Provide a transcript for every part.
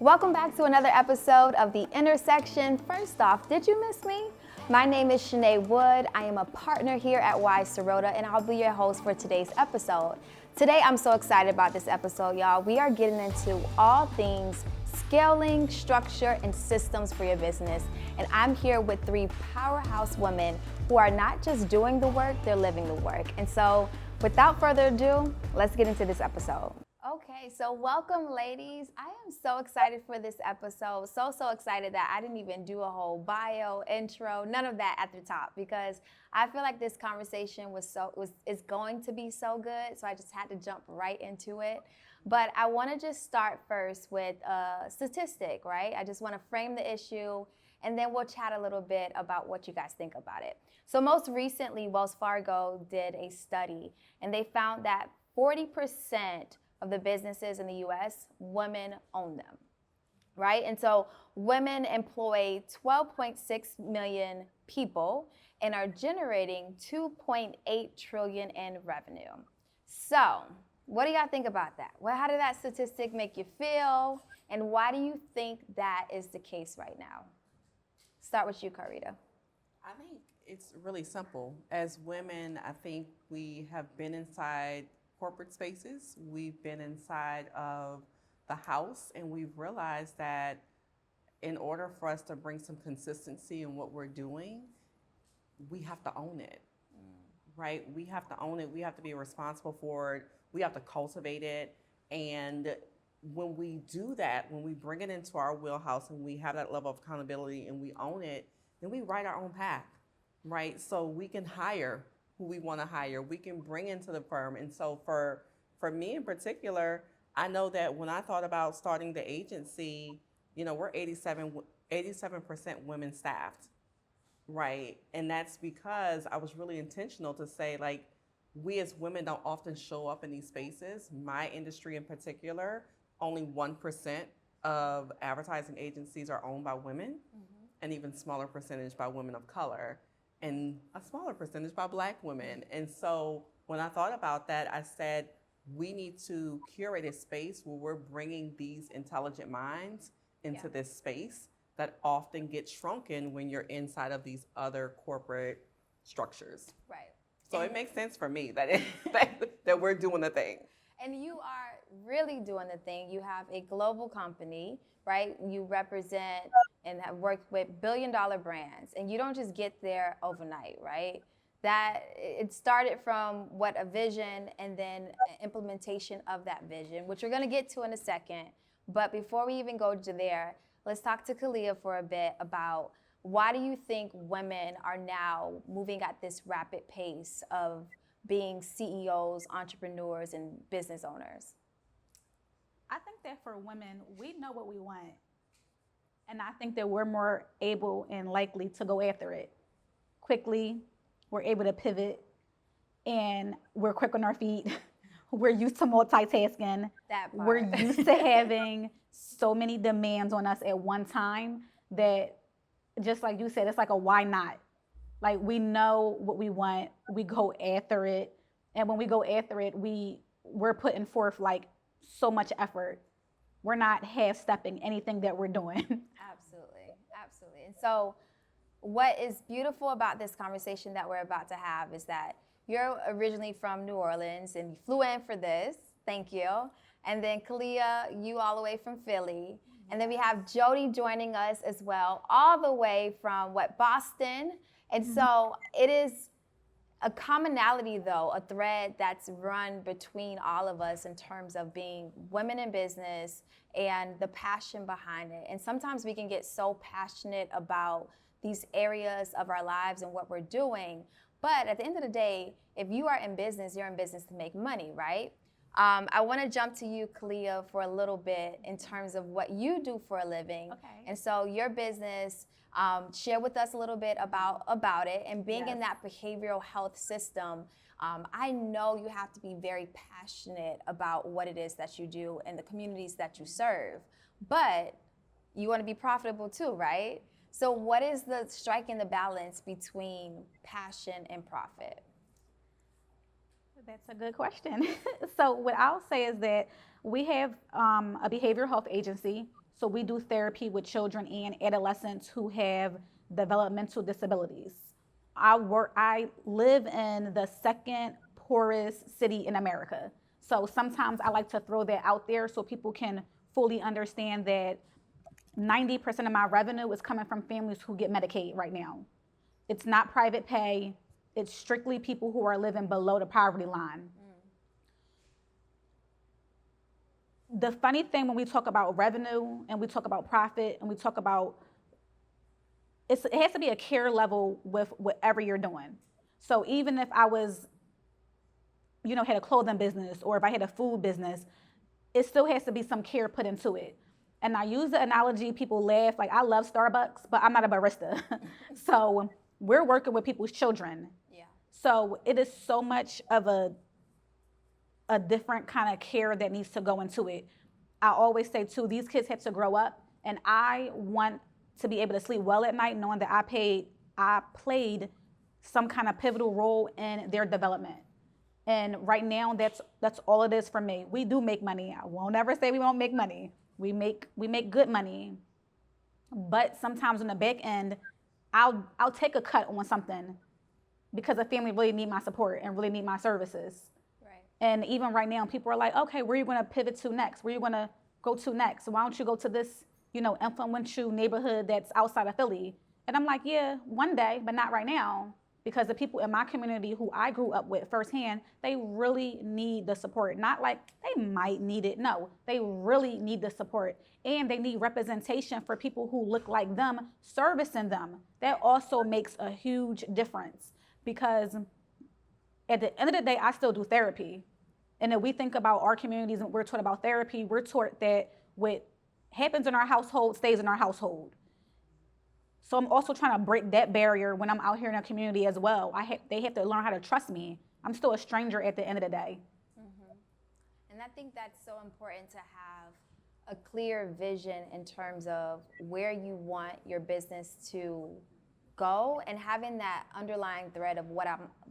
Welcome back to another episode of The Intersection. First off, did you miss me? My name is Chanae Wood. I am a partner here at Weiss, Serota, and I'll be your host for today's episode. Today, I'm so excited about this episode, y'all. We are getting into all things scaling, structure, and systems for your business. And I'm here with three powerhouse women who are not just doing the work, they're living the work. And so, without further ado, let's get into this episode. Okay, so welcome, ladies. I am so excited for this episode. So excited that I didn't even do a whole bio, intro, none of that at the top, because I feel like this conversation is going to be so good. So I just had to jump right into it. But I want to just start first with a statistic, right? I just want to frame the issue, and then we'll chat a little bit about what you guys think about it. So most recently, Wells Fargo did a study, and they found that 40% of the businesses in the US, women own them, right? And so women employ 12.6 million people and are generating 2.8 trillion in revenue. So what do y'all think about that? Well, how did that statistic make you feel? And why do you think that is the case right now? Start with you, Carrita. I think it's really simple. As women, I think we have been inside corporate spaces. We've been inside of the house, and we've realized that in order for us to bring some consistency in what we're doing, we have to own it, right? We have to own it. We have to be responsible for it. We have to cultivate it. And when we do that, when we bring it into our wheelhouse and we have that level of accountability and we own it, then we write our own path, right? So we can hire who we want to hire, we can bring into the firm. And so for me in particular, I know that when I thought about starting the agency, you know, we're 87% women staffed, right? And that's because I was really intentional to say, like, we as women don't often show up in these spaces. My industry in particular, only 1% of advertising agencies are owned by women, and even smaller percentage by women of color, and a smaller percentage by Black women. And so when I thought about that, I said, we need to curate a space where we're bringing these intelligent minds into this space that often gets shrunken when you're inside of these other corporate structures. Right. So it makes sense for me that that we're doing the thing. And you are really doing the thing. You have a global company, right? You represent and have worked with billion-dollar brands, and you don't just get there overnight, right? That it started from a vision and then implementation of that vision, which we're gonna get to in a second. But before we even go to there, let's talk to Khaliah for a bit about why do you think women are now moving at this rapid pace of being CEOs, entrepreneurs, and business owners? I think that for women, we know what we want. And I think that we're more able and likely to go after it quickly. We're able to pivot, and we're quick on our feet. We're used to multitasking. We're used to having so many demands on us at one time that, just like you said, it's like a why not? Like, we know what we want, we go after it. And when we go after it, we're putting forth like so much effort. We're not half-stepping anything that we're doing. Absolutely. And so what is beautiful about this conversation that we're about to have is that you're originally from New Orleans and you flew in for this. Thank you. And then Khaliah, you all the way from Philly. And then we have Jodi joining us as well, all the way from Boston. And so it is a commonality, though, a thread that's run between all of us in terms of being women in business and the passion behind it. And sometimes we can get so passionate about these areas of our lives and what we're doing. But at the end of the day, if you are in business, you're in business to make money, right? I want to jump to you, Khaliah, for a little bit in terms of what you do for a living. Okay. And so your business, share with us a little bit about it. And being in that behavioral health system, I know you have to be very passionate about what it is that you do and the communities that you serve. But you want to be profitable too, right? So what is the striking the balance between passion and profit? That's a good question. So what I'll say is that we have a behavioral health agency. So we do therapy with children and adolescents who have developmental disabilities. I live in the second poorest city in America. So sometimes I like to throw that out there so people can fully understand that 90% of my revenue is coming from families who get Medicaid right now. It's not private pay. It's strictly people who are living below the poverty line. The funny thing when we talk about revenue and we talk about profit and we talk about, it has to be a care level with whatever you're doing. So even if I was, had a clothing business or if I had a food business, it still has to be some care put into it. And I use the analogy, people laugh, like I love Starbucks, but I'm not a barista. So we're working with people's children. Yeah. So it is so much of a different kind of care that needs to go into it. I always say too, these kids have to grow up, and I want to be able to sleep well at night knowing that I played some kind of pivotal role in their development. And right now, that's all it is for me. We do make money. I won't ever say we won't make money. We make good money. But sometimes on the back end, I'll take a cut on something because a family really need my support and really need my services. Right. And even right now, people are like, okay, where are you going to pivot to next? Where are you going to go to next? Why don't you go to this, influential neighborhood that's outside of Philly? And I'm like, yeah, one day, but not right now. Because the people in my community who I grew up with firsthand, they really need the support. Not like they might need it. No, they really need the support. And they need representation for people who look like them, servicing them. That also makes a huge difference. Because at the end of the day, I still do therapy. And if we think about our communities and we're taught about therapy, we're taught that what happens in our household stays in our household. So I'm also trying to break that barrier when I'm out here in a community as well. They have to learn how to trust me. I'm still a stranger at the end of the day. Mm-hmm. And I think that's so important to have a clear vision in terms of where you want your business to go, and having that underlying thread of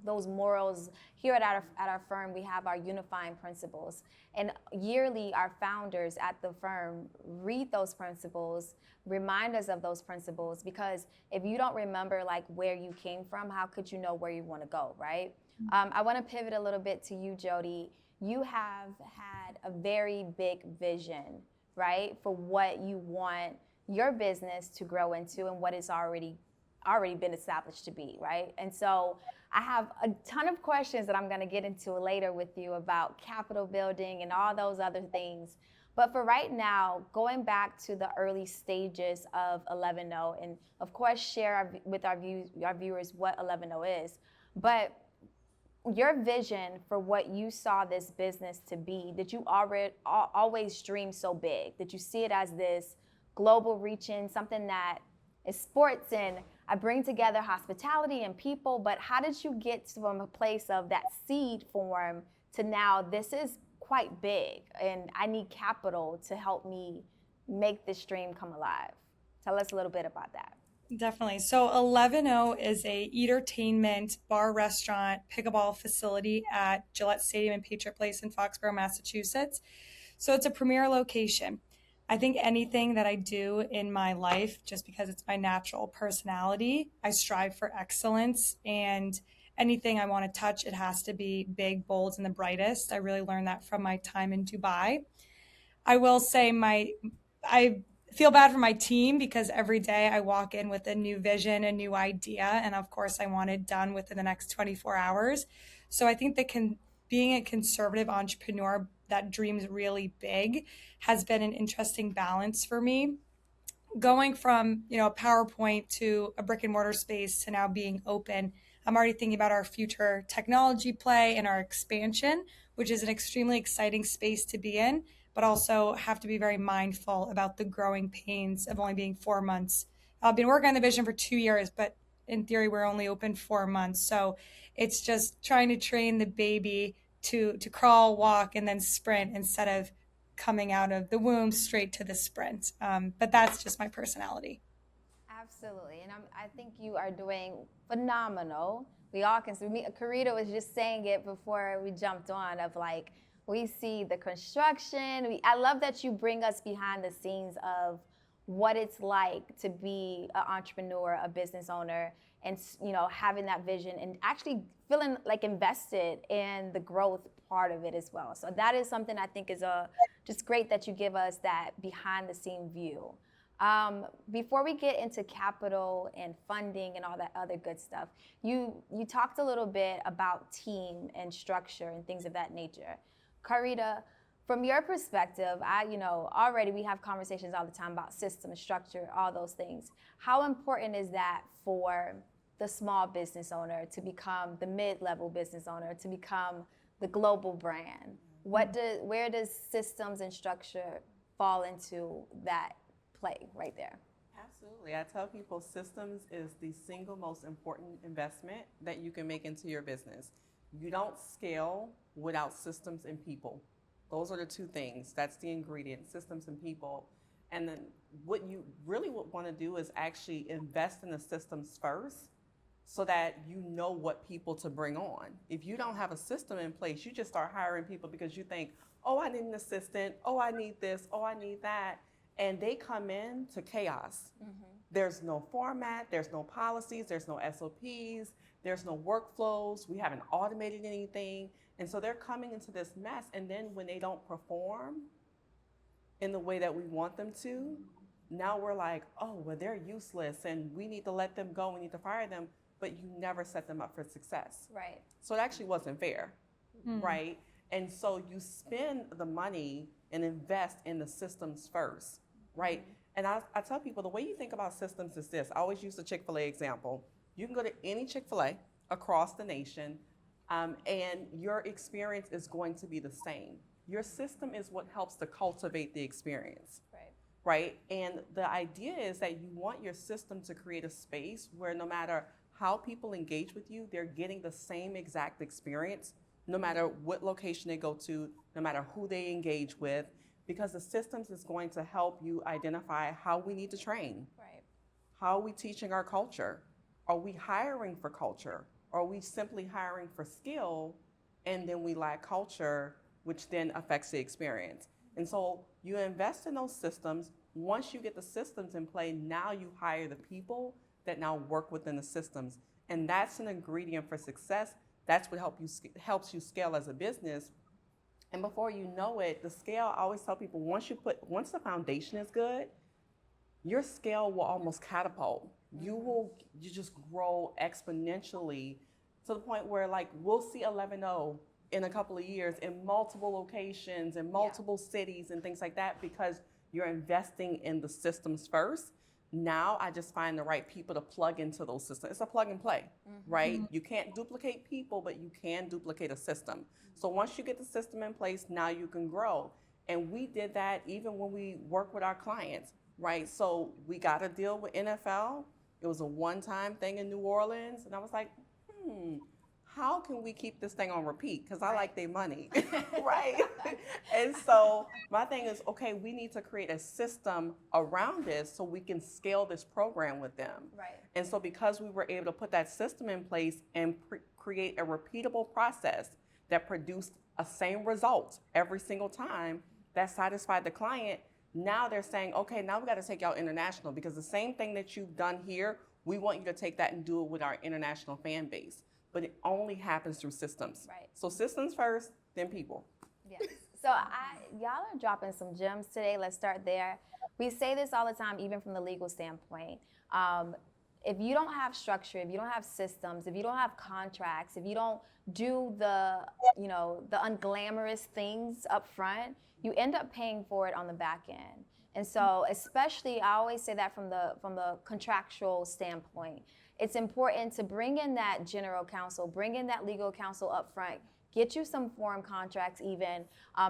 those morals. Here at our firm, we have our unifying principles, and yearly our founders at the firm read those principles, remind us of those principles, because if you don't remember like where you came from, how could you know where you want to go, right? I want to pivot a little bit to you, Jodi. You have had a very big vision, right, for what you want your business to grow into and what it's already been established to be, right? And so I have a ton of questions that I'm going to get into later with you about capital building and all those other things. But for right now, going back to the early stages of ELEVENO, and of course share with our viewers what ELEVENO is, but your vision for what you saw this business to be, did you always dream so big? Did you see it as this global reaching, something that is sports and I bring together hospitality and people, but how did you get from a place of that seed form to now this is quite big and I need capital to help me make this dream come alive? Tell us a little bit about that. Definitely. So ELEVENO is a entertainment bar restaurant pickleball facility at Gillette Stadium and Patriot Place in Foxborough, Massachusetts. So it's a premier location. I think anything that I do in my life, just because it's my natural personality, I strive for excellence, and anything I want to touch, it has to be big, bold, and the brightest. I really learned that from my time in Dubai. I will say I feel bad for my team because every day I walk in with a new vision, a new idea, and of course I want it done within the next 24 hours. So I think that being a conservative entrepreneur that dreams really big has been an interesting balance for me. Going from, a PowerPoint to a brick and mortar space to now being open, I'm already thinking about our future technology play and our expansion, which is an extremely exciting space to be in, but also have to be very mindful about the growing pains of only being 4 months. I've been working on the vision for 2 years, but in theory, we're only open 4 months. So it's just trying to train the baby to crawl, walk, and then sprint instead of coming out of the womb straight to the sprint. But that's just my personality. Absolutely, and I think you are doing phenomenal. We all can see. Carrita was just saying it before we jumped on of like We see the construction. I love that you bring us behind the scenes of what it's like to be an entrepreneur, a business owner, and having that vision and actually feeling like invested in the growth part of it as well. So that is something I think is just great that you give us that behind the scene view. Before we get into capital and funding and all that other good stuff, you talked a little bit about team and structure and things of that nature. Carrita, from your perspective, already we have conversations all the time about system, structure, all those things. How important is that for the small business owner to become the mid-level business owner, to become the global brand? Where does systems and structure fall into that play right there? Absolutely. I tell people systems is the single most important investment that you can make into your business. You don't scale without systems and people. Those are the two things. That's the ingredient, systems and people. And then what you really would want to do is actually invest in the systems first so that you know what people to bring on. If you don't have a system in place, you just start hiring people because you think, oh, I need an assistant. Oh, I need this. Oh, I need that. And they come in to chaos. Mm-hmm. There's no format, there's no policies, there's no SOPs, there's no workflows, we haven't automated anything. And so they're coming into this mess, and then when they don't perform in the way that we want them to, now we're like, oh, well, they're useless, and we need to let them go, we need to fire them, but you never set them up for success. Right. So it actually wasn't fair, right? And so you spend the money and invest in the systems first, right? And I tell people the way you think about systems is this. I always use the Chick-fil-A example. You can go to any Chick-fil-A across the nation, and your experience is going to be the same. Your system is what helps to cultivate the experience, right? And the idea is that you want your system to create a space where no matter how people engage with you, they're getting the same exact experience, no matter what location they go to, no matter who they engage with, because the systems is going to help you identify how we need to train. Right. How are we teaching our culture? Are we hiring for culture? Or are we simply hiring for skill and then we lack culture, which then affects the experience? And so you invest in those systems. Once you get the systems in play, now you hire the people that now work within the systems. And that's an ingredient for success. That's what helps you scale as a business. And before you know it, the scale, I always tell people, once the foundation is good, your scale will almost catapult. You just grow exponentially to the point where we'll see 11-0 in a couple of years in multiple locations, in multiple cities and things like that, because you're investing in the systems first. Now I just find the right people to plug into those systems. It's a plug and play, right? You can't duplicate people, but you can duplicate a system. So once you get the system in place, now you can grow. And we did that even when we work with our clients, right? So we got a deal with NFL. It was a one-time thing in New Orleans. And I was like, how can we keep this thing on repeat? Because I like their money, right? And so my thing is, okay, we need to create a system around this so we can scale this program with them. Right. And so because we were able to put that system in place and create a repeatable process that produced a same result every single time that satisfied the client, now they're saying, okay, now we got to take y'all international, because the same thing that you've done here, we want you to take that and do it with our international fan base. But it only happens through systems. Right. So systems first, then people. Yes. So y'all are dropping some gems today. Let's start there. We say this all the time, even from the legal standpoint. If you don't have structure, if you don't have systems, if you don't have contracts, if you don't do the unglamorous things up front, you end up paying for it on the back end. And so, especially, I always say that from the contractual standpoint, it's important to bring in that general counsel, bring in that legal counsel up front, get you some form contracts even.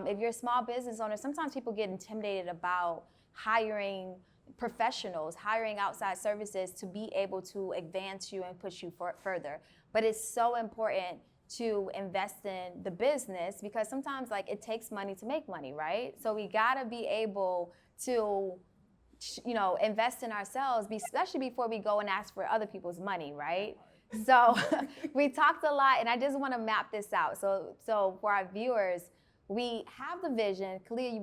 If you're a small business owner, sometimes people get intimidated about hiring professionals, hiring outside services to be able to advance you and push you further. But it's so important to invest in the business, because sometimes it takes money to make money, right? So we gotta be able to invest in ourselves, especially before we go and ask for other people's money, right? So we talked a lot, and I just want to map this out. So for our viewers, we have the vision. Khaliah,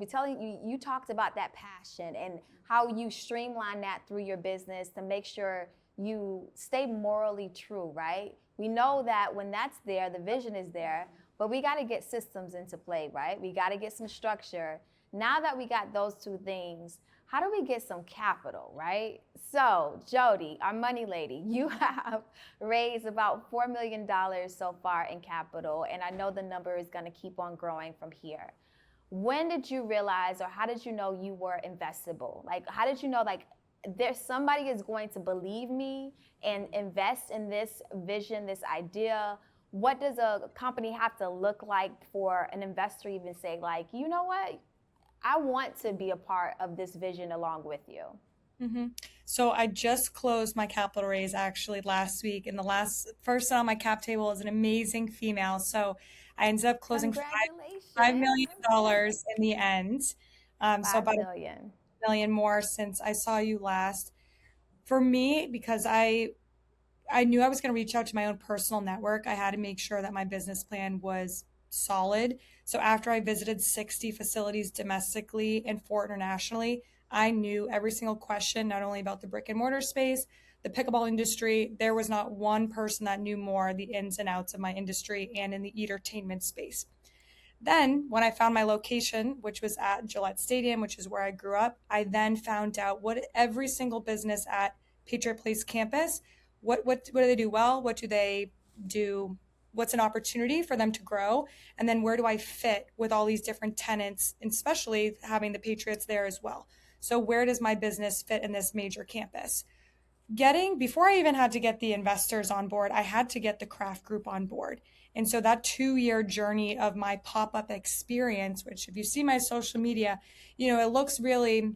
you talked about that passion and how you streamline that through your business to make sure you stay morally true, right? We know that when that's there, the vision is there, but we got to get systems into play, right? We got to get some structure. Now that we got those two things, how do we get some capital, right? So, Jodi, our money lady, you have raised about $4 million so far in capital, and I know the number is going to keep on growing from here. When did you realize, or how did you know you were investable? Like, how did you know, like, there's somebody is going to believe me and invest in this vision, this idea? What does a company have to look like for an investor even say, like, you know what? I want to be a part of this vision along with you. Mm-hmm. So I just closed my capital raise actually last week, and the first on my cap table is an amazing female. So I ended up closing $5 million in the end. So about $1 million more since I saw you last. For me, because I knew I was going to reach out to my own personal network, I had to make sure that my business plan was solid. So after I visited 60 facilities domestically and 4 internationally, I knew every single question, not only about the brick and mortar space, the pickleball industry. There was not one person that knew more the ins and outs of my industry and in the entertainment space. Then when I found my location, which was at Gillette Stadium, which is where I grew up, I then found out what every single business at Patriot Place campus, what do they do well? What do they do? What's an opportunity for them to grow? And then where do I fit with all these different tenants, and especially having the Patriots there as well? So where does my business fit in this major campus? Before I even had to get the investors on board, I had to get the craft group on board. And so that 2-year journey of my pop-up experience, which if you see my social media, it looks really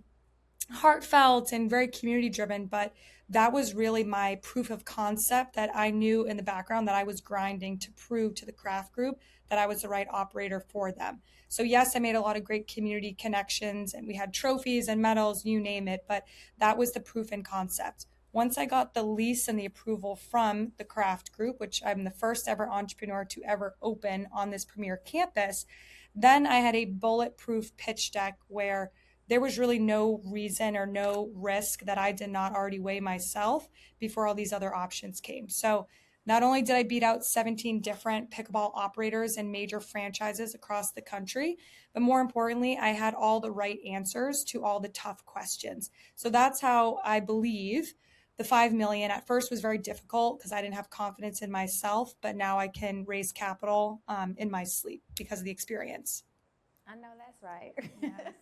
heartfelt and very community driven, but that was really my proof of concept that I knew in the background that I was grinding to prove to the craft group that I was the right operator for them. So yes, I made a lot of great community connections and we had trophies and medals, you name it, but that was the proof and concept. Once I got the lease and the approval from the craft group, which I'm the first ever entrepreneur to ever open on this premier campus, then I had a bulletproof pitch deck where there was really no reason or no risk that I did not already weigh myself before all these other options came. So not only did I beat out 17 different pickleball operators and major franchises across the country, but more importantly, I had all the right answers to all the tough questions. So that's how I believe the $5 million at first was very difficult because I didn't have confidence in myself, but now I can raise capital in my sleep because of the experience. I know that's right. Yes.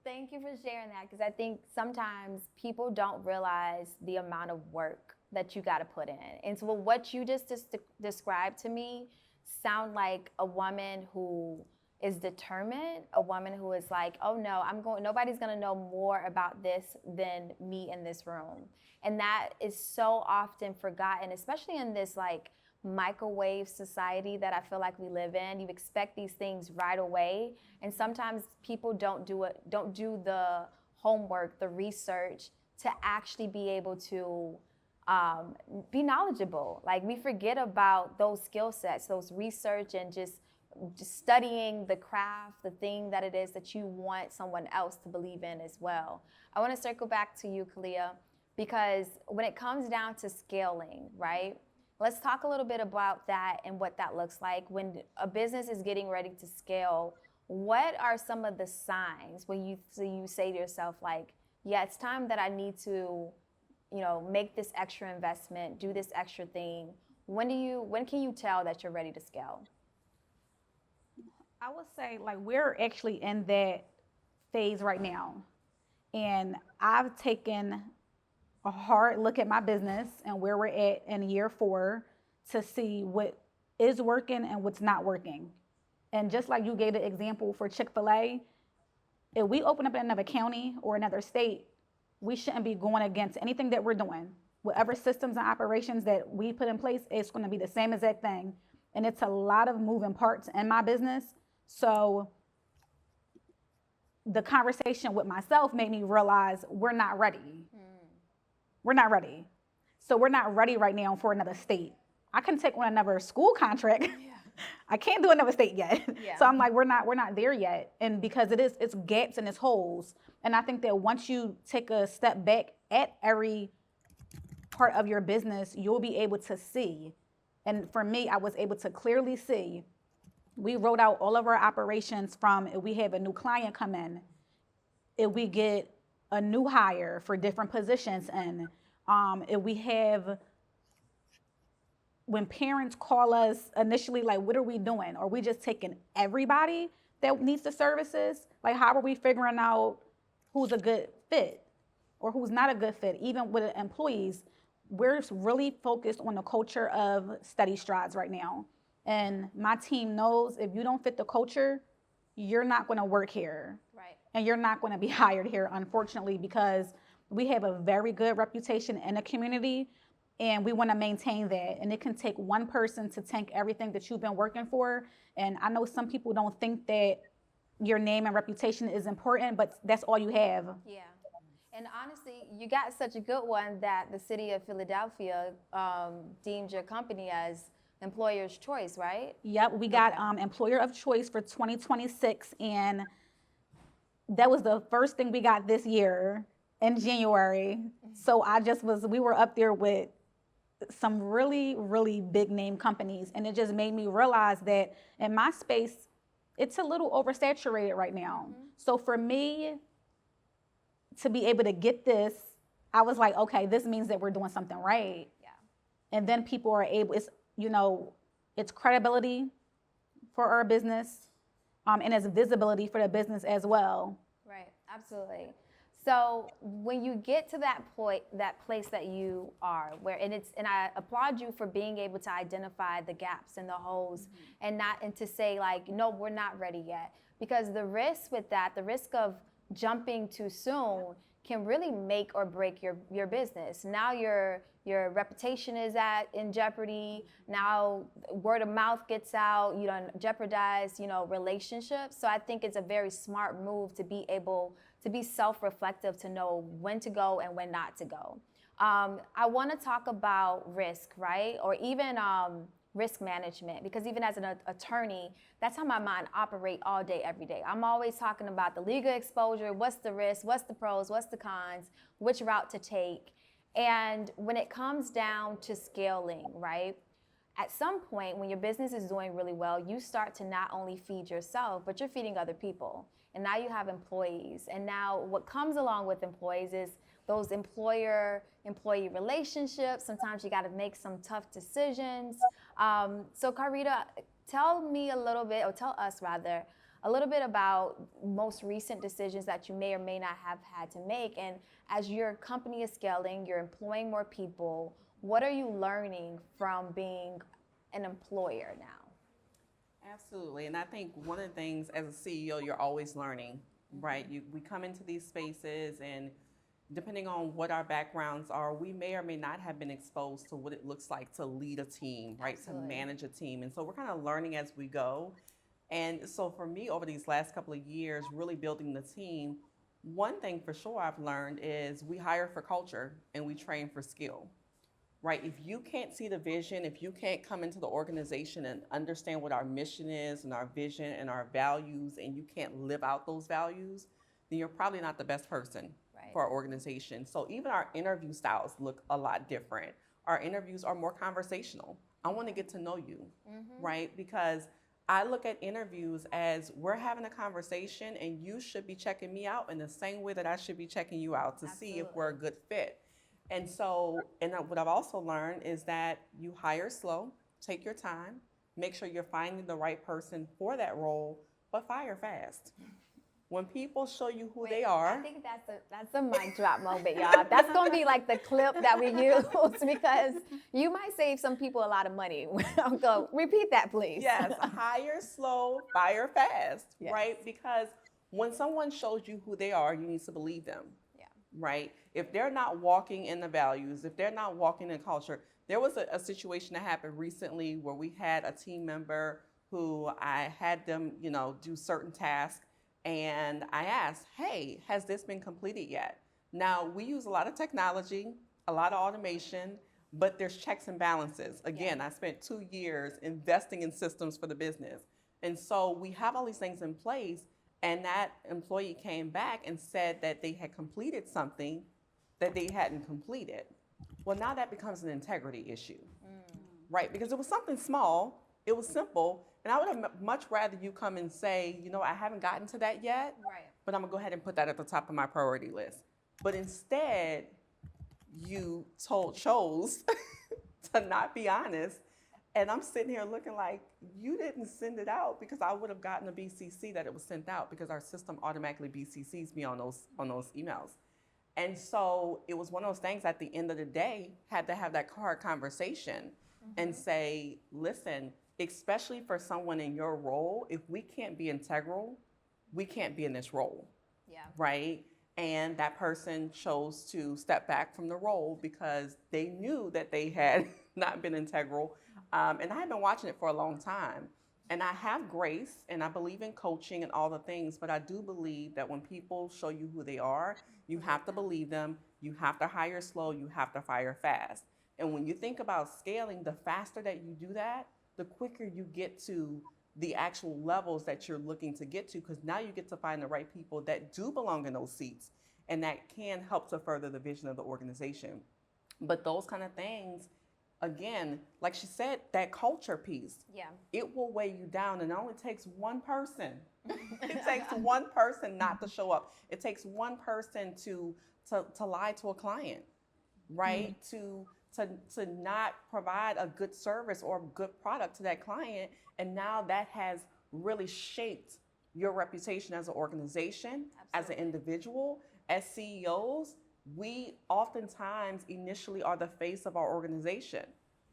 Thank you for sharing that, because I think sometimes people don't realize the amount of work that you got to put in. And so what you just described to me sound like a woman who is determined, a woman who is like, oh no, nobody's going to know more about this than me in this room. And that is so often forgotten, especially in this like microwave society that I feel like we live in. You expect these things right away, and sometimes people don't do the homework, the research to actually be able to be knowledgeable. Like we forget about those skill sets, those research, and just studying the craft, the thing that it is that you want someone else to believe in as well. I want to circle back to you, Khaliah, because when it comes down to scaling, right? Let's talk a little bit about that and what that looks like. When a business is getting ready to scale, what are some of the signs when you say to yourself, like, yeah, it's time that I need to, make this extra investment, do this extra thing? When can you tell that you're ready to scale? I would say like we're actually in that phase right now. And I've taken a hard look at my business and where we're at in year 4 to see what is working and what's not working. And just like you gave the example for Chick-fil-A, if we open up in another county or another state, we shouldn't be going against anything that we're doing. Whatever systems and operations that we put in place, it's going to be the same exact thing. And it's a lot of moving parts in my business. So the conversation with myself made me realize we're not ready. We're not ready. So we're not ready right now for another state. I can take on another school contract, I can't do another state yet. Yeah. So I'm like, we're not there yet. And because it's gaps and it's holes. And I think that once you take a step back at every part of your business, you'll be able to see. And for me, I was able to clearly see. We wrote out all of our operations from if we have a new client come in, if we get a new hire for different positions in, if we have, when parents call us initially, like, what are we doing? Are we just taking everybody that needs the services? Like, how are we figuring out who's a good fit or who's not a good fit? Even with employees, we're really focused on the culture of steady strides right now. And my team knows if you don't fit the culture, you're not going to work here. Right. And you're not going to be hired here, unfortunately, because we have a very good reputation in the community and we want to maintain that. And it can take one person to tank everything that you've been working for. And I know some people don't think that your name and reputation is important, but that's all you have. Yeah. And honestly, you got such a good one that the city of Philadelphia deemed your company as employer's choice, right? Yep, we got employer of choice for 2026, and that was the first thing we got this year in January. So we were up there with some really, really big name companies, and it just made me realize that in my space, it's a little oversaturated right now. So for me to be able to get this, I was like, okay, this means that we're doing something right. Yeah. And then people are able, it's credibility for our business, and it's visibility for the business as well. Right, absolutely. So when you get to that point, that place that you are, and I applaud you for being able to identify the gaps and the holes, and to say like, no, we're not ready yet, because the risk with that, the risk of jumping too soon can really make or break your business. Now your reputation is in jeopardy. Now word of mouth gets out. You don't jeopardize, relationships. So I think it's a very smart move to be able to be self-reflective, to know when to go and when not to go. I want to talk about risk, right? Or even risk management, because even as an attorney, that's how my mind operates all day, every day. I'm always talking about the legal exposure, what's the risk, what's the pros, what's the cons, which route to take. And when it comes down to scaling, right? At some point, when your business is doing really well, you start to not only feed yourself, but you're feeding other people. And now you have employees. And now what comes along with employees is those employer-employee relationships. Sometimes you got to make some tough decisions. So Carrita, tell us a little bit about most recent decisions that you may or may not have had to make. And as your company is scaling, you're employing more people, what are you learning from being an employer now? Absolutely. And I think one of the things as a CEO, you're always learning, right? We come into these spaces, and depending on what our backgrounds are, we may or may not have been exposed to what it looks like to lead a team, right? Absolutely. To manage a team. And so we're kind of learning as we go. And so for me, over these last couple of years, really building the team, one thing for sure I've learned is we hire for culture and we train for skill, right? If you can't see the vision, if you can't come into the organization and understand what our mission is and our vision and our values, and you can't live out those values, then you're probably not the best person for our organization. So even our interview styles look a lot different. Our interviews are more conversational. I want to get to know you, right? Because I look at interviews as we're having a conversation, and you should be checking me out in the same way that I should be checking you out to see if we're a good fit. And so, what I've also learned is that you hire slow, take your time, make sure you're finding the right person for that role, but fire fast. When people show you who they are. I think that's a mic drop moment, y'all. That's going to be like the clip that we use, because you might save some people a lot of money. I'll go, repeat that, please. Yes, hire slow, fire fast, Yes. right? Because when someone shows you who they are, you need to believe them, right? If they're not walking in the values, if they're not walking in culture. There was a situation that happened recently where we had a team member who I had them, do certain tasks. And I asked, hey, has this been completed yet? Now, we use a lot of technology, a lot of automation, but there's checks and balances. Again, I spent 2 years investing in systems for the business. And so we have all these things in place, and that employee came back and said that they had completed something that they hadn't completed. Well, now that becomes an integrity issue, right? Because it was something small, it was simple, and I would have much rather you come and say, you know, I haven't gotten to that yet, but I'm gonna go ahead and put that at the top of my priority list. But instead, you chose to not be honest. And I'm sitting here looking like, you didn't send it out, because I would have gotten a BCC that it was sent out, because our system automatically BCCs me on those emails. And so it was one of those things at the end of the day, had to have that hard conversation and say, listen, especially for someone in your role, if we can't be integral, we can't be in this role, right? And that person chose to step back from the role because they knew that they had not been integral. And I had been watching it for a long time. And I have grace, and I believe in coaching and all the things, but I do believe that when people show you who they are, you have to believe them, you have to hire slow, you have to fire fast. And when you think about scaling, the faster that you do that, the quicker you get to the actual levels that you're looking to get to, because now you get to find the right people that do belong in those seats and that can help to further the vision of the organization. But those kind of things, again, like she said, that culture piece, it will weigh you down, and it only takes one person. It takes one person not to show up. It takes one person to lie to a client, right? To not provide a good service or a good product to that client. And now that has really shaped your reputation as an organization, as an individual, as CEOs. We oftentimes initially are the face of our organization.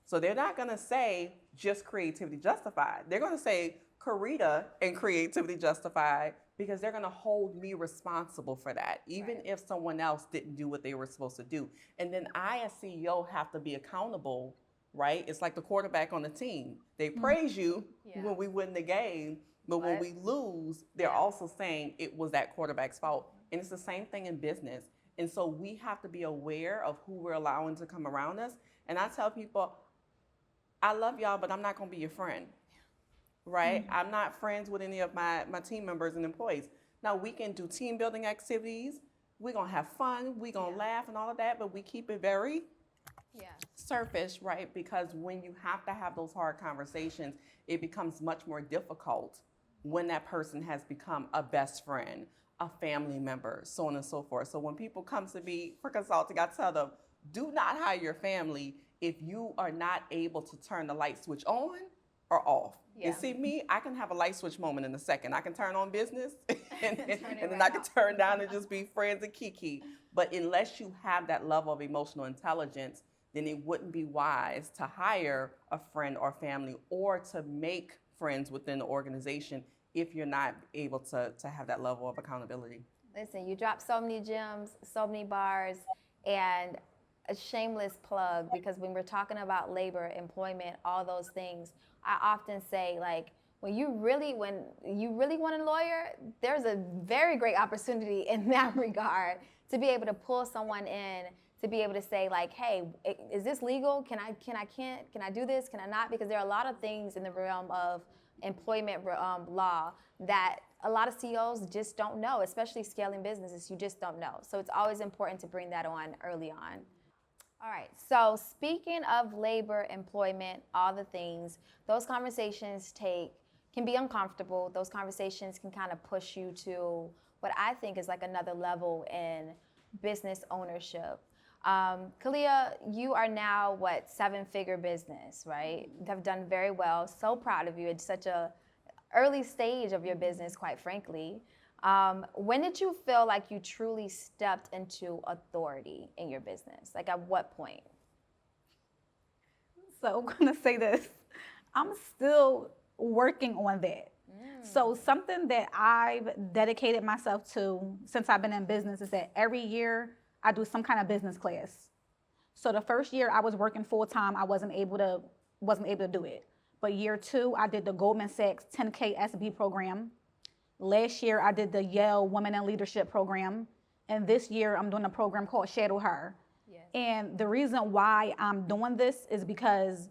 So they're not gonna say just creativity justified. They're gonna say Carrita and creativity justified, because they're gonna hold me responsible for that, even if someone else didn't do what they were supposed to do. And then I, as CEO, have to be accountable, right? It's like the quarterback on the team. They praise you when we win the game, but when we lose, they're also saying it was that quarterback's fault. And it's the same thing in business. And so we have to be aware of who we're allowing to come around us. And I tell people, I love y'all, but I'm not gonna be your friend, right? I'm not friends with any of my team members and employees. Now, we can do team building activities. We're gonna have fun, we're gonna laugh and all of that, but we keep it very surface, right? Because when you have to have those hard conversations, it becomes much more difficult when that person has become a best friend, a family member, so on and so forth. So when people come to me for consulting, I tell them, do not hire your family if you are not able to turn the light switch on or off. And see me, I can have a light switch moment in a second. I can turn on business and then I can turn down and just be friends and kiki. But unless you have that level of emotional intelligence, then it wouldn't be wise to hire a friend or family or to make friends within the organization if you're not able to have that level of accountability. Listen, you dropped so many gems, so many bars, and a shameless plug, because when we're talking about labor, employment, all those things, I often say, like, when you really want a lawyer, there's a very great opportunity in that regard to be able to pull someone in, to be able to say, like, hey, is this legal? Can I do this? Can I not? Because there are a lot of things in the realm of employment law that a lot of CEOs just don't know, especially scaling businesses. You just don't know. So it's always important to bring that on early on. All right, so speaking of labor, employment, all the things, those conversations can be uncomfortable. Those conversations can kind of push you to what I think is like another level in business ownership. Khaliah, you are now, 7-figure business, right? You have done very well. So proud of you at such a early stage of your business, quite frankly. When did you feel like you truly stepped into authority in your business? Like, at what point? So I'm gonna say this, I'm still working on that. So something that I've dedicated myself to since I've been in business is that every year I do some kind of business class. So the first year I was working full time, I wasn't able to do it. But year 2, I did the Goldman Sachs 10K SB program. Last year I did the Yale Women in Leadership program. And this year I'm doing a program called Shadow Her. And the reason why I'm doing this is because,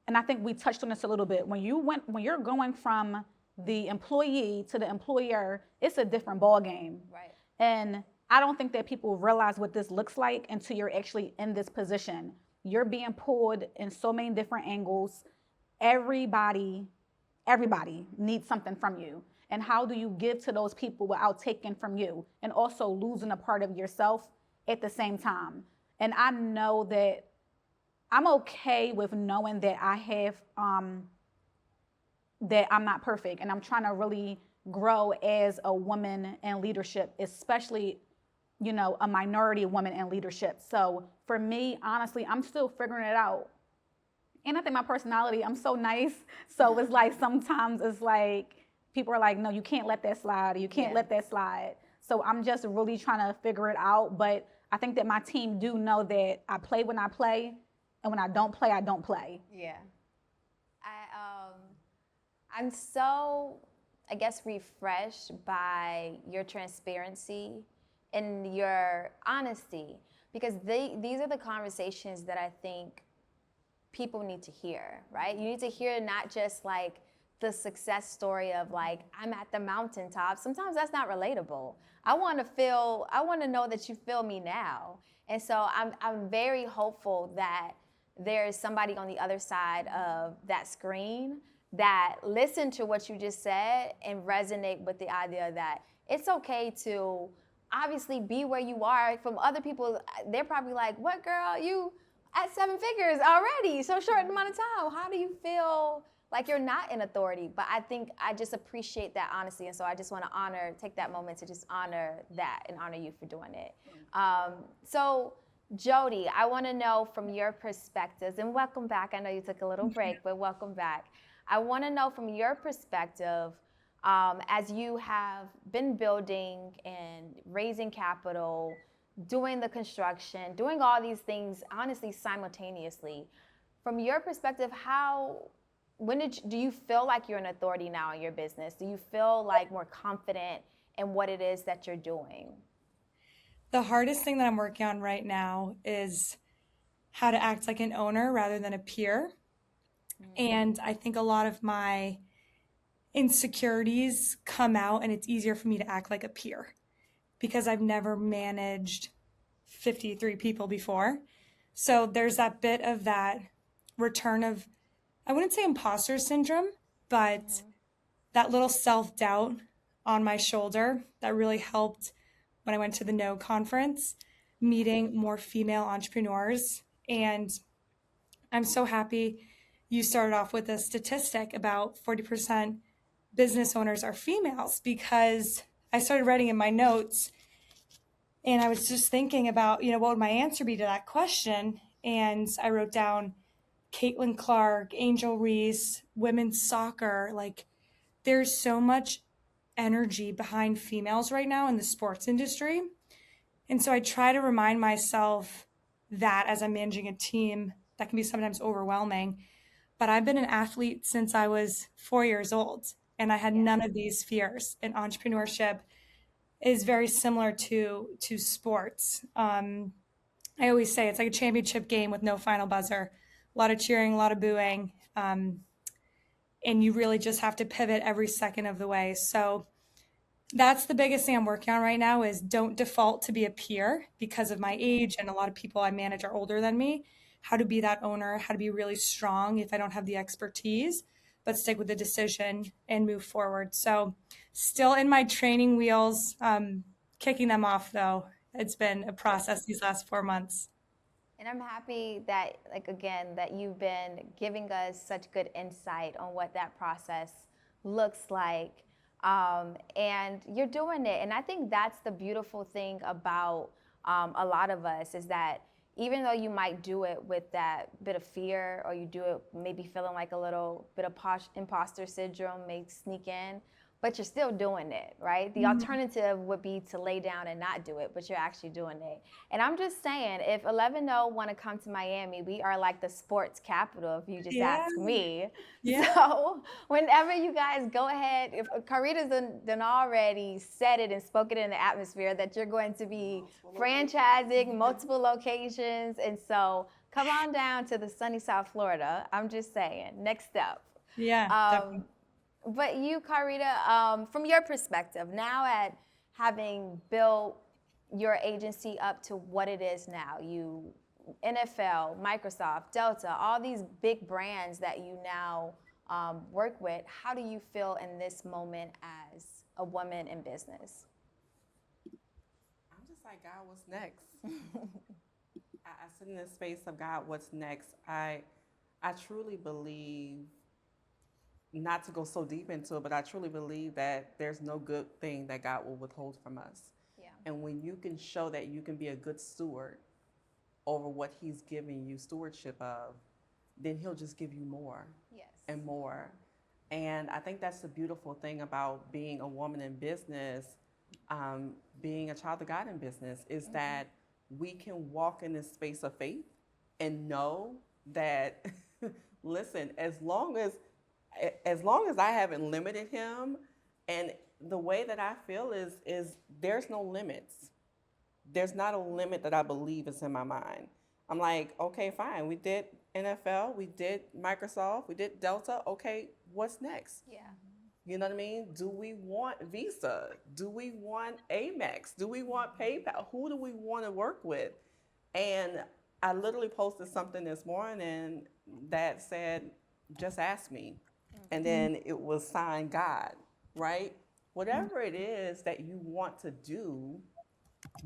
and I think we touched on this a little bit, when you're going from the employee to the employer, it's a different ball game. Right. And I don't think that people realize what this looks like until you're actually in this position. You're being pulled in so many different angles. Everybody needs something from you. And how do you give to those people without taking from you and also losing a part of yourself at the same time? And I know that I'm okay with knowing that I have, that I'm not perfect, and I'm trying to really grow as a woman in leadership, especially, you know, a minority woman in leadership. So for me, honestly, I'm still figuring it out. And I think my personality, I'm so nice. So it's like, sometimes it's like, people are like, no, you can't let that slide, or you can't let that slide. So I'm just really trying to figure it out. But I think that my team do know that I play when I play, and when I don't play, I don't play. Yeah. I'm so, I guess, refreshed by your transparency and your honesty, because these are the conversations that I think people need to hear, right? You need to hear not just like the success story of like, I'm at the mountaintop. Sometimes that's not relatable. I want to know that you feel me now. And so I'm very hopeful that there's somebody on the other side of that screen that listen to what you just said and resonate with the idea that it's okay to obviously be where you are. From other people, they're probably like, what, girl, you at 7 figures already, so short amount of time. How do you feel like you're not in authority? But I think I just appreciate that honesty. And so I just want to take that moment to just honor that and honor you for doing it. So Jodi, I want to know from your perspectives, and welcome back. I know you took a little break, but welcome back. I want to know from your perspective, as you have been building and raising capital, doing the construction, doing all these things, honestly, simultaneously. From your perspective, do you feel like you're an authority now in your business? Do you feel like more confident in what it is that you're doing? The hardest thing that I'm working on right now is how to act like an owner rather than a peer. And I think a lot of my insecurities come out, and it's easier for me to act like a peer because I've never managed 53 people before. So there's that bit of that return of, I wouldn't say imposter syndrome, but that little self-doubt on my shoulder that really helped when I went to the No conference, meeting more female entrepreneurs. And I'm so happy you started off with a statistic about 40% business owners are females, because I started writing in my notes and I was just thinking about, what would my answer be to that question? And I wrote down Caitlin Clark, Angel Reese, women's soccer. Like, there's so much energy behind females right now in the sports industry. And so I try to remind myself that as I'm managing a team that can be sometimes overwhelming. But I've been an athlete since I was 4 years old, and I had none of these fears. And entrepreneurship is very similar to sports. I always say it's like a championship game with no final buzzer, a lot of cheering, a lot of booing. And you really just have to pivot every second of the way. So that's the biggest thing I'm working on right now, is don't default to be a peer because of my age, and a lot of people I manage are older than me. How to be that owner, how to be really strong if I don't have the expertise, but stick with the decision and move forward. So still in my training wheels, kicking them off though. It's been a process these last 4 months. And I'm happy that, that you've been giving us such good insight on what that process looks like. And you're doing it. And I think that's the beautiful thing about a lot of us, is that even though you might do it with that bit of fear, or you do it maybe feeling like a little bit of imposter syndrome may sneak in, but you're still doing it, right? The alternative would be to lay down and not do it, but you're actually doing it. And I'm just saying, if 11O want to come to Miami, we are like the sports capital, if you just ask me. Yeah. So whenever you guys go ahead, if Carrita's done already said it and spoken in the atmosphere that you're going to be franchising multiple locations. And so come on down to the sunny South Florida. I'm just saying, next step. Yeah, definitely. But you, Carrita, from your perspective, now at having built your agency up to what it is now, you NFL, Microsoft, Delta, all these big brands that you now work with, how do you feel in this moment as a woman in business? I'm just like, God, what's next? I sit in this space of God, what's next? I truly believe, not to go so deep into it, but I truly believe that there's no good thing that God will withhold from us. Yeah. And when you can show that you can be a good steward over what He's giving you stewardship of, then He'll just give you more. Yes. And more. And I think that's the beautiful thing about being a woman in business, being a child of God in business, is that we can walk in this space of faith and know that, listen, as long as I haven't limited Him, and the way that I feel is there's no limits. There's not a limit that I believe is in my mind. I'm like, okay, fine. We did NFL, we did Microsoft, we did Delta. Okay, what's next? Yeah. You know what I mean? Do we want Visa? Do we want Amex? Do we want PayPal? Who do we want to work with? And I literally posted something this morning that said, just ask me. And then it was signed God, right? Whatever it is that you want to do,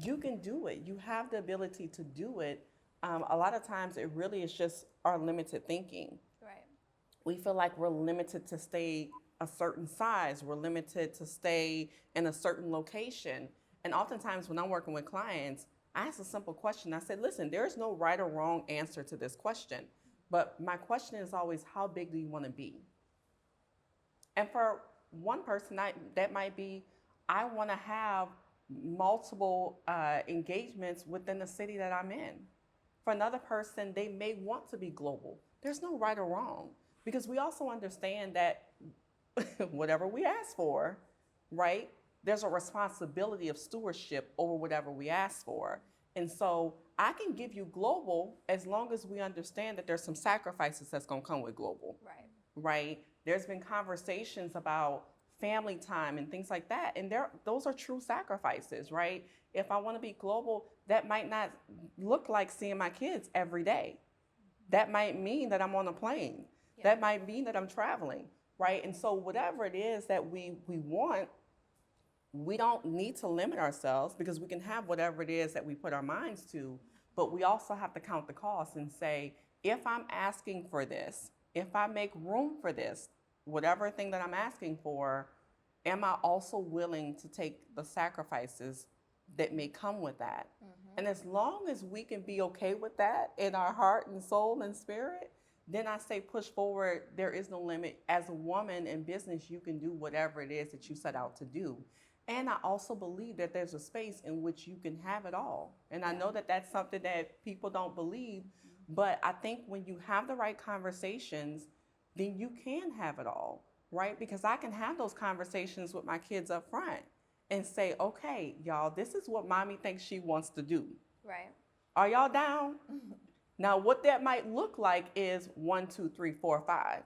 you can do it. You have the ability to do it. A lot of times it really is just our limited thinking. Right. We feel like we're limited to stay a certain size. We're limited to stay in a certain location. And oftentimes when I'm working with clients, I ask a simple question. I said, listen, there's no right or wrong answer to this question. But my question is always, how big do you want to be? And for one person, that might be, I want to have multiple engagements within the city that I'm in. For another person, they may want to be global. There's no right or wrong, because we also understand that whatever we ask for, right, there's a responsibility of stewardship over whatever we ask for. And so I can give you global as long as we understand that there's some sacrifices that's going to come with global. Right. Right? There's been conversations about family time and things like that. And those are true sacrifices, right? If I want to be global, that might not look like seeing my kids every day. That might mean that I'm on a plane. Yeah. That might mean that I'm traveling, right? And so whatever it is that we want, we don't need to limit ourselves, because we can have whatever it is that we put our minds to, but we also have to count the cost and say, if I'm asking for this, if I make room for this, whatever thing that I'm asking for, am I also willing to take the sacrifices that may come with that? And as long as we can be okay with that in our heart and soul and spirit, then I say push forward. There is no limit. As a woman in business, you can do whatever it is that you set out to do. And I also believe that there's a space in which you can have it all. And I know that that's something that people don't believe, but I think when you have the right conversations, then you can have it all, right? Because I can have those conversations with my kids up front and say, okay, y'all, this is what mommy thinks she wants to do. Right. Are y'all down? Now, what that might look like is 1, 2, 3, 4, 5.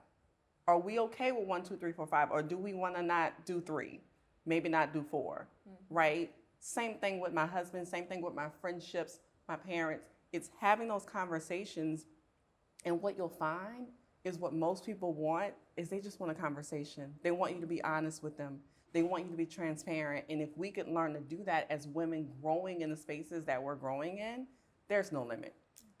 Are we okay with 1, 2, 3, 4, 5? Or do we want to not do 3? Maybe not do 4, right? Same thing with my husband, same thing with my friendships, my parents. It's having those conversations. And what you'll find is what most people want is they just want a conversation. They want you to be honest with them. They want you to be transparent. And if we could learn to do that as women growing in the spaces that we're growing in, there's no limit.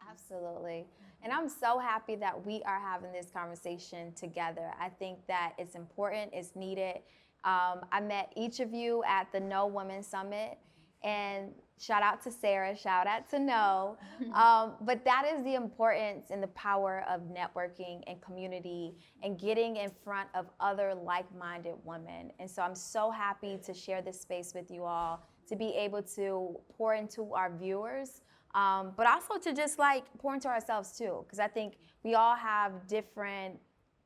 Absolutely. And I'm so happy that we are having this conversation together. I think that it's important, it's needed. I met each of you at the No Women Summit, and Shout out to Sarah, shout out to No. But that is the importance and the power of networking and community and getting in front of other like-minded women. And so I'm so happy to share this space with you all, to be able to pour into our viewers, but also to just like pour into ourselves too, because I think we all have different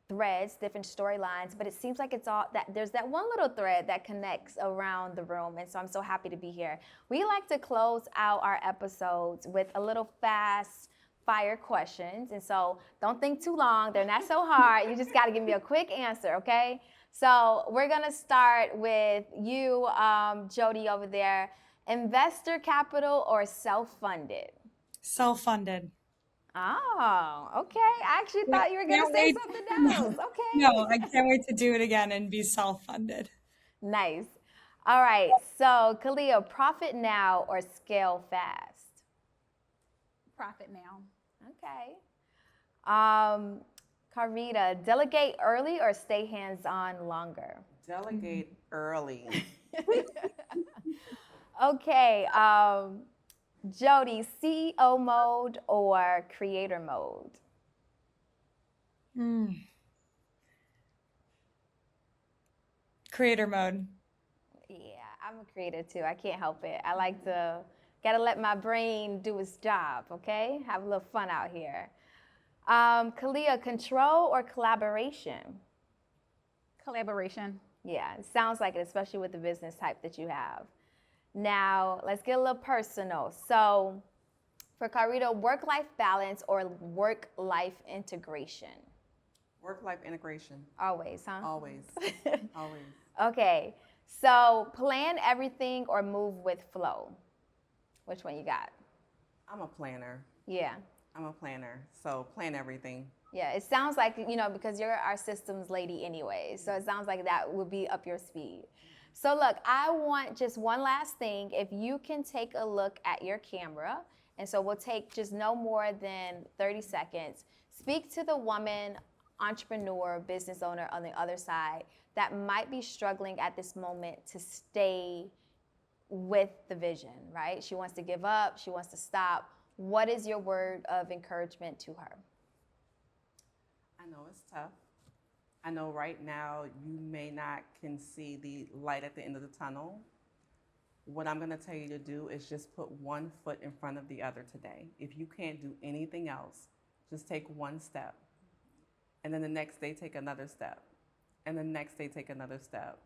threads, different storylines, but it seems like it's all that there's that one little thread that connects around the room. And so I'm so happy to be here. We like to close out our episodes with a little fast fire questions. And so don't think too long. They're not so hard. You just got to give me a quick answer, okay? So we're going to start with you, Jodi, over there. Investor capital or self-funded? Self-funded. Oh, okay. I actually thought you were going to say something else. Okay. No, I can't wait to do it again and be self-funded. Nice. All right. So, Khaliah, profit now or scale fast? Profit now. Okay. Carrita, delegate early or stay hands-on longer? Delegate early. Okay. Jodi, CEO mode or creator mode? Creator mode. Yeah, I'm a creator too. I can't help it. I like to, gotta let my brain do its job, okay? Have a little fun out here. Khaliah, control or collaboration? Collaboration. Yeah, it sounds like it, especially with the business type that you have. Now, let's get a little personal. So, for Carrita, work-life balance or work-life integration? Work-life integration. Always, huh? Always. Always. Okay, so plan everything or move with flow? Which one you got? I'm a planner. Yeah. I'm a planner. So plan everything. Yeah, it sounds like, you know, because you're our systems lady anyway, so it sounds like that would be up your speed. So look, I want just one last thing. If you can take a look at your camera, and so we'll take just no more than 30 seconds. Speak to the woman, entrepreneur, business owner on the other side that might be struggling at this moment to stay with the vision, right? She wants to give up, she wants to stop. What is your word of encouragement to her? I know it's tough. I know right now you may not can see the light at the end of the tunnel. What I'm gonna tell you to do is just put one foot in front of the other today. If you can't do anything else, just take one step. And then the next day, take another step. And the next day, take another step.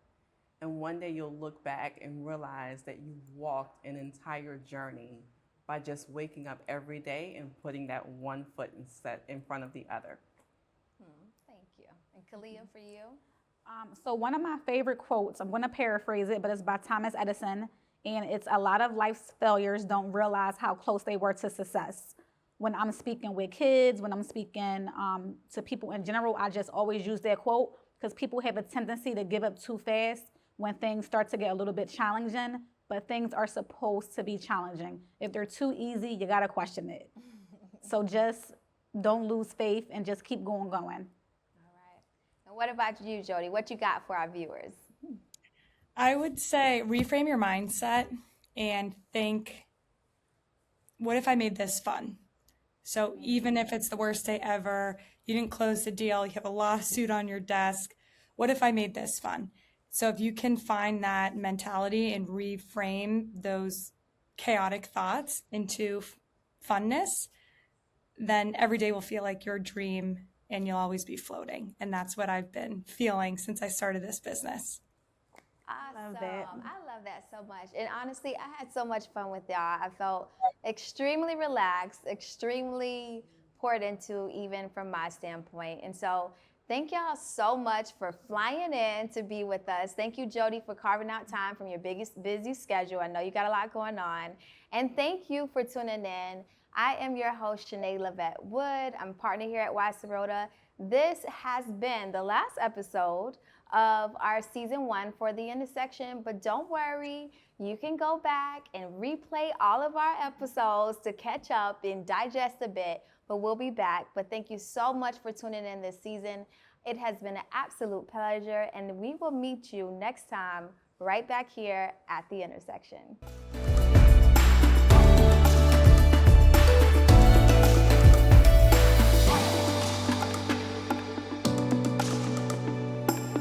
And one day you'll look back and realize that you walked an entire journey by just waking up every day and putting that one foot in front of the other. Thank you. And Khaliah, for you? So one of my favorite quotes, I'm going to paraphrase it, but it's by Thomas Edison, and it's a lot of life's failures don't realize how close they were to success. When I'm speaking with kids, when I'm speaking to people in general, I just always use that quote because people have a tendency to give up too fast when things start to get a little bit challenging, but things are supposed to be challenging. If they're too easy, you got to question it. So just don't lose faith and just keep going. All right. And what about you, Jodi? What you got for our viewers? I would say reframe your mindset and think, what if I made this fun? So even if it's the worst day ever, you didn't close the deal, you have a lawsuit on your desk, what if I made this fun? So if you can find that mentality and reframe those chaotic thoughts into funness, then every day will feel like your dream and you'll always be floating. And that's what I've been feeling since I started this business. Awesome. I love that so much. And honestly, I had so much fun with y'all. I felt extremely relaxed, extremely poured into, even from my standpoint. And so thank y'all so much for flying in to be with us. Thank you, Jodi, for carving out time from your busy schedule. I know you got a lot going on. And thank you for tuning in. I am your host, Chanae Wood. I'm a partner here at Weiss Serota. This has been the last episode of our season 1 for The Intersection, but don't worry, you can go back and replay all of our episodes to catch up and digest a bit, but we'll be back. But thank you so much for tuning in this season. It has been an absolute pleasure, and we will meet you next time right back here at The Intersection.